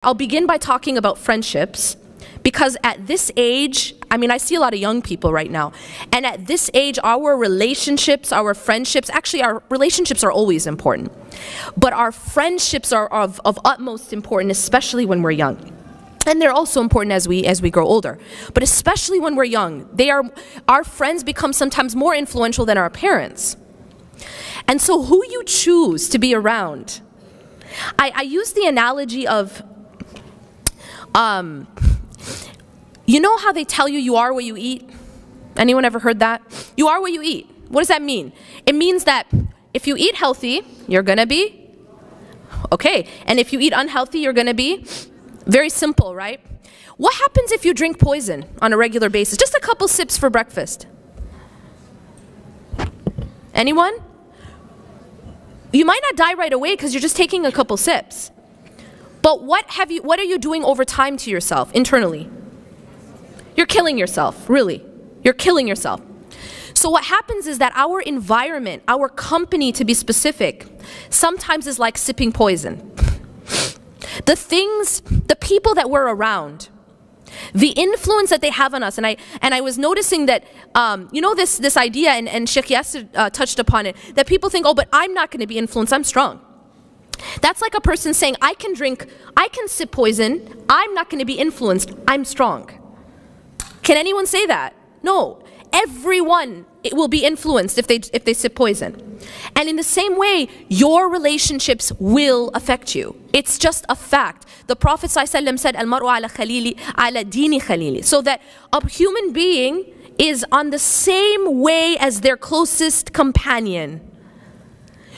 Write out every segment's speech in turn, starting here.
I'll begin by talking about friendships, because at this age, I mean, I see a lot of young people right now, and at this age, our relationships, our friendships, actually our relationships are always important, but our friendships are of utmost importance, especially when we're young. And they're also important as we grow older, but especially when we're young, our friends become sometimes more influential than our parents. And so who you choose to be around, I use the analogy of, you know how they tell you you are what you eat? Anyone ever heard that? You are what you eat. What does that mean? It means that if you eat healthy, you're gonna be okay. And if you eat unhealthy, you're gonna be very simple, right? What happens if you drink poison on a regular basis? Just a couple sips for breakfast. Anyone? You might not die right away because you're just taking a couple sips. But what are you doing over time to yourself internally? You're killing yourself, really. You're killing yourself. So what happens is that our environment, our company to be specific, sometimes is like sipping poison. The people that we're around, the influence that they have on us, and I was noticing that, you know, this idea, and Sheikh Yasser touched upon it, that people think, oh, but I'm not going to be influenced, I'm strong. That's like a person saying, I can sip poison, I'm not going to be influenced, I'm strong. Can anyone say that? No. Everyone will be influenced if they sip poison. And in the same way, your relationships will affect you. It's just a fact. The Prophet ﷺ said, Al-mar'u ala khalili, ala dini khalili. So that a human being is on the same way as their closest companion.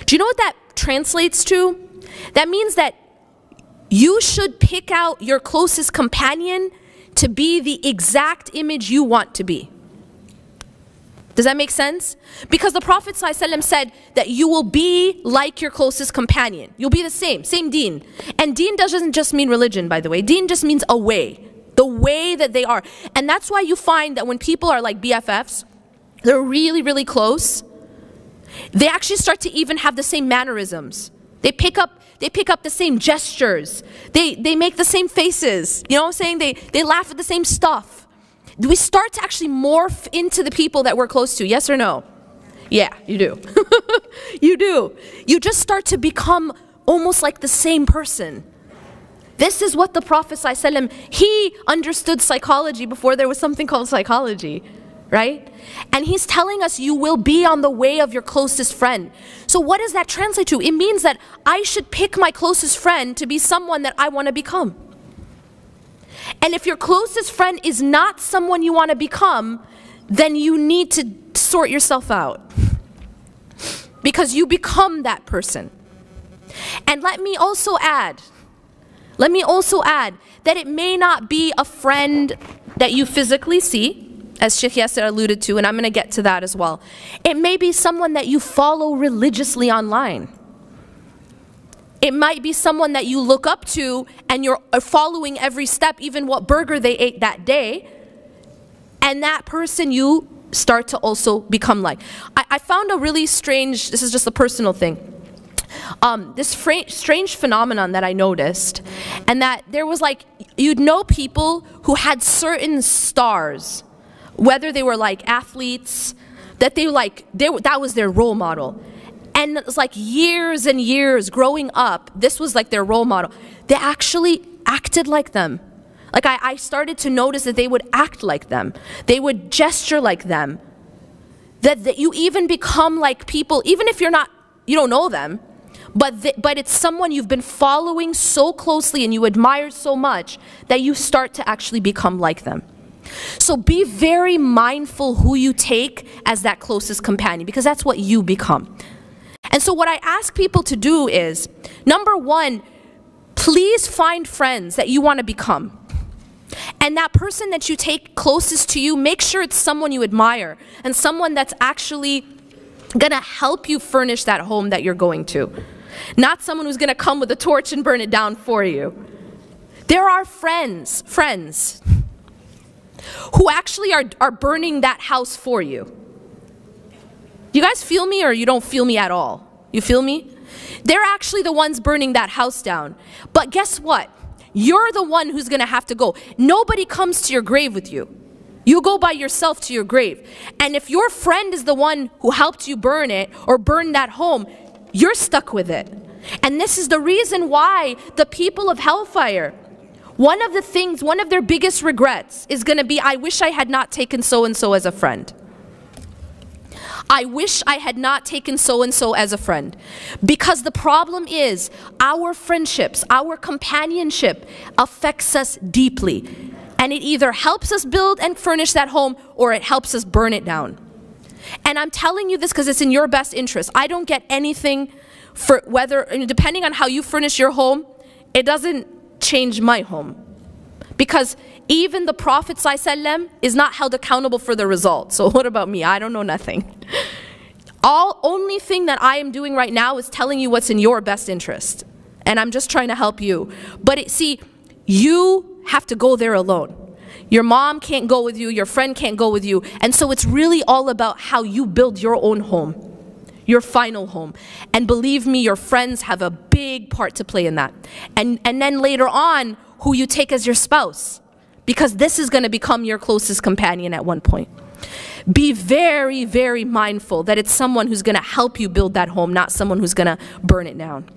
Do you know what that translates to? That means that you should pick out your closest companion to be the exact image you want to be. Does that make sense? Because the Prophet ﷺ said that you will be like your closest companion. You'll be the same deen. And deen doesn't just mean religion, by the way. Deen just means a way. The way that they are. And that's why you find that when people are like BFFs, they're really, really close, they actually start to even have the same mannerisms. They pick up the same gestures. They make the same faces. You know what I'm saying? They laugh at the same stuff. We start to actually morph into the people that we're close to. Yes or no? Yeah, you do. You do. You just start to become almost like the same person. This is what the Prophet ﷺ, he understood psychology before there was something called psychology. Right? And he's telling us you will be on the way of your closest friend. So what does that translate to? It means that I should pick my closest friend to be someone that I want to become. And if your closest friend is not someone you want to become, then you need to sort yourself out. Because you become that person. And let me also add that it may not be a friend that you physically see, as Sheikh Yasser alluded to, and I'm going to get to that as well. It may be someone that you follow religiously online. It might be someone that you look up to and you're following every step, even what burger they ate that day. And that person you start to also become like. I found a really strange, this is just a personal thing, this strange phenomenon that I noticed, and that there was like, you'd know people who had certain stars, whether they were like athletes, that that was their role model. And it was like years and years growing up, this was like their role model. They actually acted like them. Like I started to notice that they would act like them. They would gesture like them. That you even become like people, even if you don't know them, but it's someone you've been following so closely and you admire so much that you start to actually become like them. So be very mindful who you take as that closest companion, because that's what you become. And so what I ask people to do is, number one, please find friends that you want to become. And that person that you take closest to you, make sure it's someone you admire and someone that's actually going to help you furnish that home that you're going to. Not someone who's going to come with a torch and burn it down for you. There are friends who actually are burning that house for you. You guys feel me, or you don't feel me at all? You feel me? They're actually the ones burning that house down. But guess what? you're the one who's going to have to go. Nobody comes to your grave with you. You go by yourself to your grave. And if your friend is the one who helped you burn it or burn that home, you're stuck with it. And this is the reason why the people of hellfire, one of their biggest regrets is going to be, I wish I had not taken so-and-so as a friend. I wish I had not taken so-and-so as a friend. Because the problem is, our friendships, our companionship affects us deeply. And it either helps us build and furnish that home, or it helps us burn it down. And I'm telling you this because it's in your best interest. I don't get anything for whether, depending on how you furnish your home, it doesn't change my home. Because even the Prophet ﷺ is not held accountable for the result. So what about me? I don't know nothing. Only thing that I am doing right now is telling you what's in your best interest. And I'm just trying to help you. But see, you have to go there alone. Your mom can't go with you, your friend can't go with you. And so it's really all about how you build your own home, your final home. And believe me, your friends have a big part to play in that. And then later on, who you take as your spouse. Because this is going to become your closest companion at one point. Be very, very mindful that it's someone who's going to help you build that home, not someone who's going to burn it down.